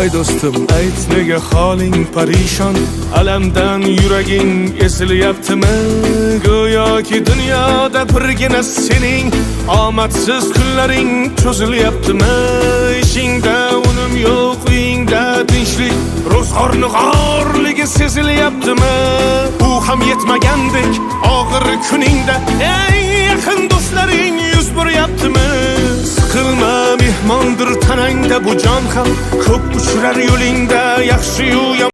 voy do'stim, ayt nega holing parishon, alamdan yuraging esilyaptimi? Go'yoki dunyoda birgina sening omadsiz kunlaring cho'zilyaptimi? Ishingda unum yo'q, uyingda tinchlik, ro'zg'orni g'orligi sezilyaptimi? Bu ham yetmagandek og'ir kuningda eng yaqin do'stlaring yuz buryaptimi? Siqilma, mehmondir tanangda bu jon ham, ko'p uchrar yo'lingda yaxshi-yu